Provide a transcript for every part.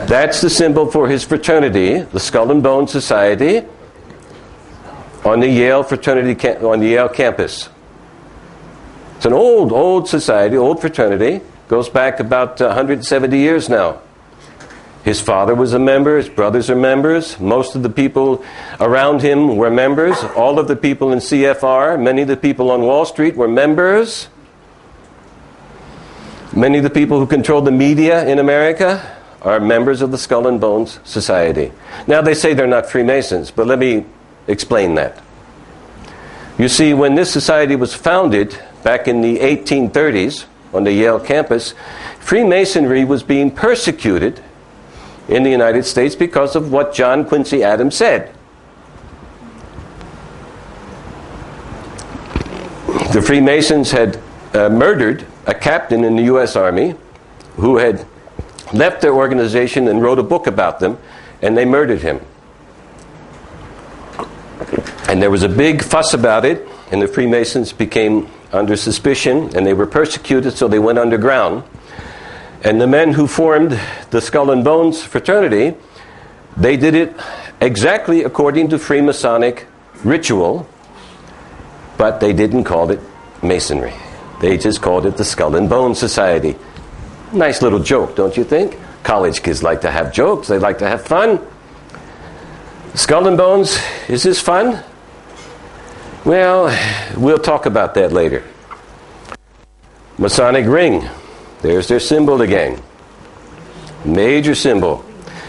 That's the symbol for his fraternity, the Skull and Bones Society, on the Yale on the Yale campus. It's an old society, old fraternity. Goes back about 170 years now. His father was a member, his brothers are members, most of the people around him were members, all of the people in CFR, many of the people on Wall Street were members. Many of the people who control the media in America are members of the Skull and Bones Society. Now they say they're not Freemasons, but let me explain that. You see, when this society was founded back in the 1830s on the Yale campus, Freemasonry was being persecuted in the United States because of what John Quincy Adams said. The Freemasons had murdered a captain in the U.S. Army who had left their organization and wrote a book about them, and they murdered him. And there was a big fuss about it, and the Freemasons became under suspicion, and they were persecuted, so they went underground. And the men who formed the Skull and Bones fraternity, they did it exactly according to Freemasonic ritual, but they didn't call it Masonry. They just called it the Skull and Bones Society. Nice little joke, don't you think? College kids like to have jokes. They like to have fun. Skull and Bones, is this fun? Well, we'll talk about that later. Masonic ring. There's their symbol again. Major symbol.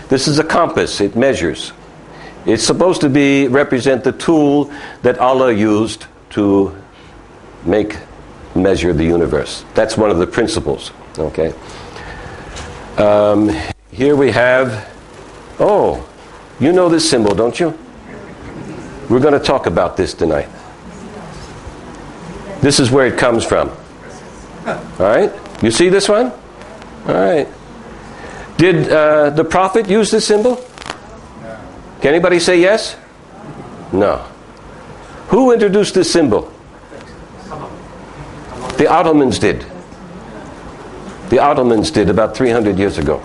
This is a compass. It measures. It's supposed to represent the tool that Allah used to measure the universe. That's one of the principles. Okay. Here we have, you know this symbol, don't you? We're going to talk about this tonight. This is where it comes from. All right? You see this one? All right. Did the prophet use this symbol? Can anybody say yes? No. Who introduced this symbol? The Ottomans did. The Ottomans did about 300 years ago.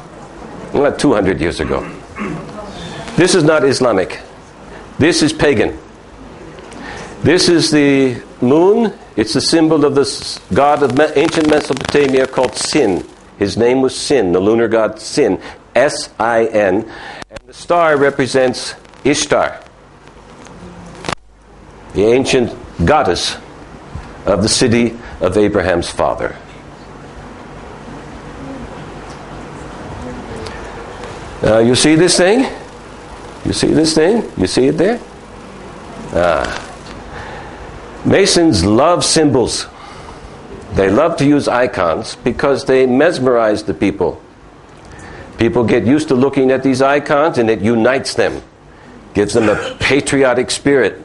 Not 200 years ago. This is not Islamic. This is pagan. This is the moon. It's the symbol of the god of ancient Mesopotamia called Sin. His name was Sin, the lunar god Sin. S-I-N. And the star represents Ishtar, the ancient goddess of the city of Abraham's father. You see this thing? You see this thing? You see it there? Masons love symbols. They love to use icons because they mesmerize the people. People get used to looking at these icons and it unites them. Gives them a patriotic spirit.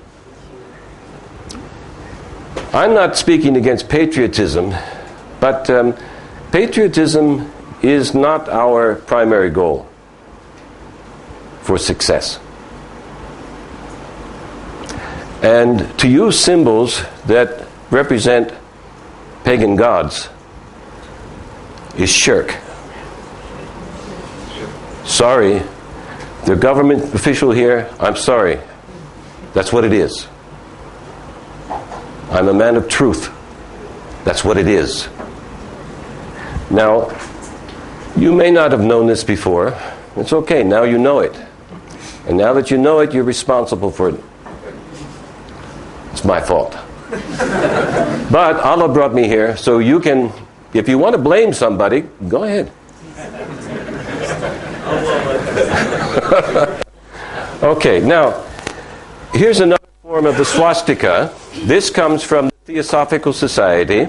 I'm not speaking against patriotism, but patriotism is not our primary goal for success. And to use symbols that represent pagan gods is shirk. Sorry, the government official here, I'm sorry. That's what it is. I'm a man of truth. That's what it is. Now, you may not have known this before. It's okay, now you know it. And now that you know it, you're responsible for it. It's my fault. But Allah brought me here, so you can, if you want to blame somebody, go ahead. Okay, now, here's another form of the swastika. This comes from the Theosophical Society.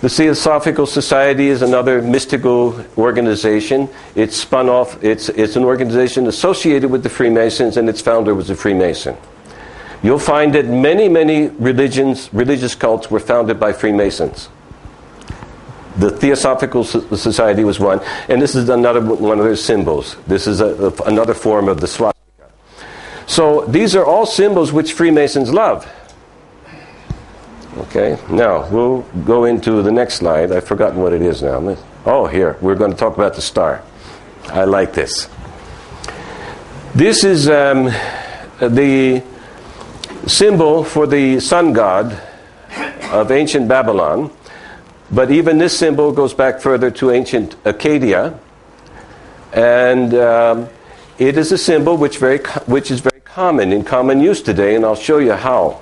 The Theosophical Society is another mystical organization. It's spun off, it's an organization associated with the Freemasons, and its founder was a Freemason. You'll find that many religious cults were founded by Freemasons. The Theosophical Society was one, and this is another one of their symbols. This is another form of the swastika. So these are all symbols which Freemasons love. Okay, now we'll go into the next slide. I've forgotten what it is now. Oh, here, we're going to talk about the star. I like this. This is the symbol for the sun god of ancient Babylon. But even this symbol goes back further to ancient Acadia. And it is a symbol which is very common, in common use today, and I'll show you how.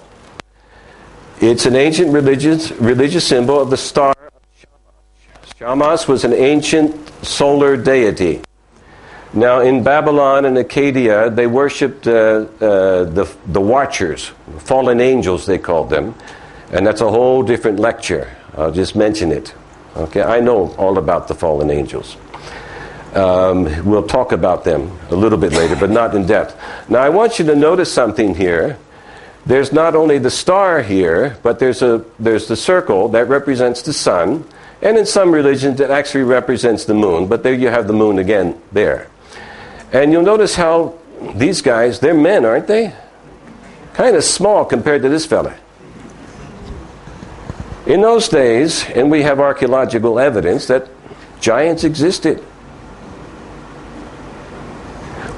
It's an ancient religious symbol of the star of Shamash. Shamash was an ancient solar deity. Now, in Babylon and Acadia, they worshipped the Watchers, fallen angels, they called them. And that's a whole different lecture. I'll just mention it. Okay, I know all about the fallen angels. We'll talk about them a little bit later, but not in depth. Now, I want you to notice something here. There's not only the star here, but there's the circle that represents the sun, and in some religions it actually represents the moon, but there you have the moon again there. And you'll notice how these guys, they're men, aren't they? Kind of small compared to this fella. In those days, and we have archaeological evidence that giants existed.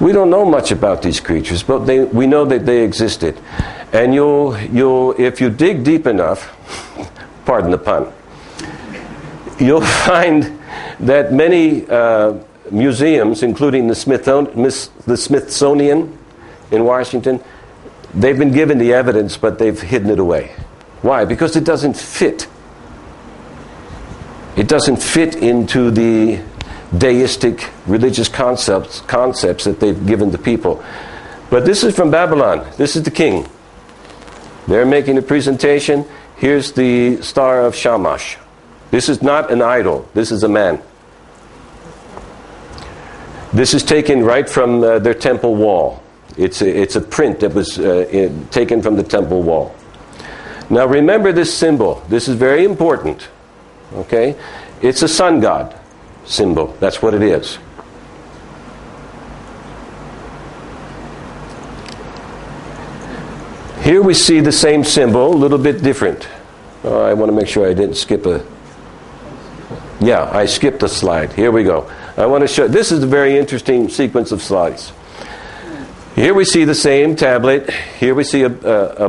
We don't know much about these creatures, but we know that they existed. And if you dig deep enough, pardon the pun, you'll find that many museums, including the Smithsonian in Washington, they've been given the evidence, but they've hidden it away. Why? Because it doesn't fit. It doesn't fit into the deistic religious concepts that they've given the people. But this is from Babylon. This is the king. They're making a presentation. Here's the star of Shamash. This is not an idol. This is a man. This is taken right from their temple wall. It's a print that was taken from the temple wall. Now remember this symbol. This is very important. Okay? It's a sun god symbol. That's what it is. Here we see the same symbol, a little bit different. I want to make sure I didn't skip a... Yeah, I skipped a slide. Here we go. I want to show... This is a very interesting sequence of slides. Here we see the same tablet. Here we see a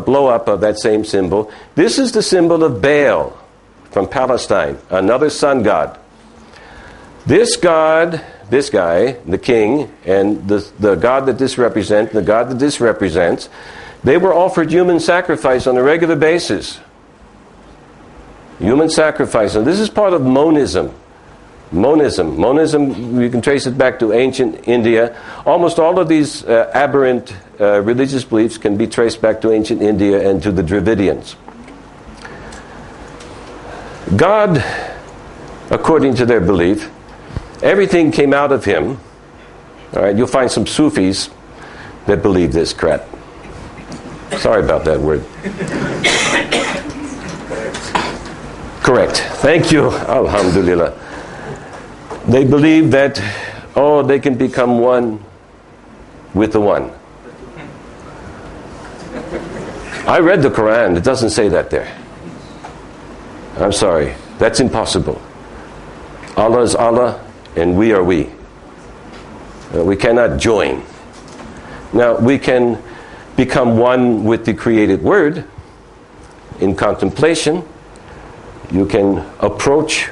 blow-up of that same symbol. This is the symbol of Baal from Palestine, another sun god. This god, this guy, the king, and the god that this represents, they were offered human sacrifice on a regular basis. Human sacrifice. And this is part of monism. Monism, you can trace it back to ancient India. Almost all of these aberrant religious beliefs can be traced back to ancient India and to the Dravidians. God, according to their belief, everything came out of him. All right, you'll find some Sufis that believe this crap. Sorry about that word. Correct. Thank you. Alhamdulillah. They believe that, they can become one with the one. I read the Quran. It doesn't say that there. I'm sorry. That's impossible. Allah is Allah, and we are we. We cannot join. Now, we can become one with the created word in contemplation. You can approach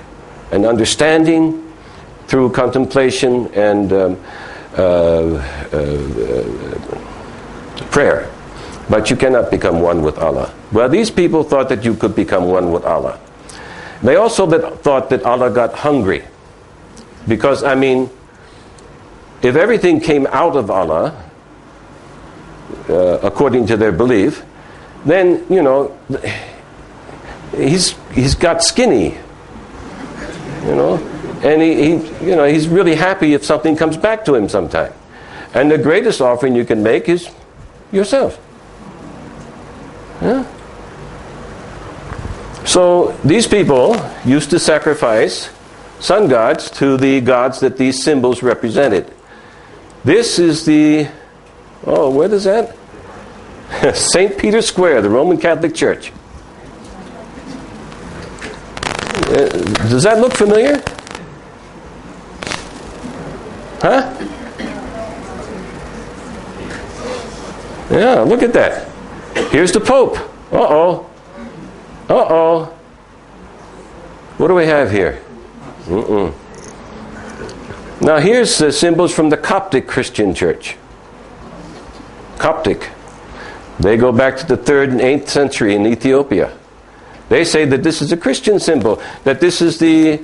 an understanding through contemplation and prayer. But you cannot become one with Allah. Well, these people thought that you could become one with Allah. They also thought that Allah got hungry. Because, if everything came out of Allah, according to their belief, then, he's got skinny. And he's really happy if something comes back to him sometime. And the greatest offering you can make is yourself. Yeah? So these people used to sacrifice sun gods to the gods that these symbols represented. This is what is that? St. Peter's Square, the Roman Catholic Church. Does that look familiar? Huh? Yeah, look at that. Here's the Pope. Uh-oh. Uh-oh. What do we have here? Now here's the symbols from the Coptic Christian Church. Coptic. They go back to the 3rd and 8th century in Ethiopia. They say that this is a Christian symbol, that this is the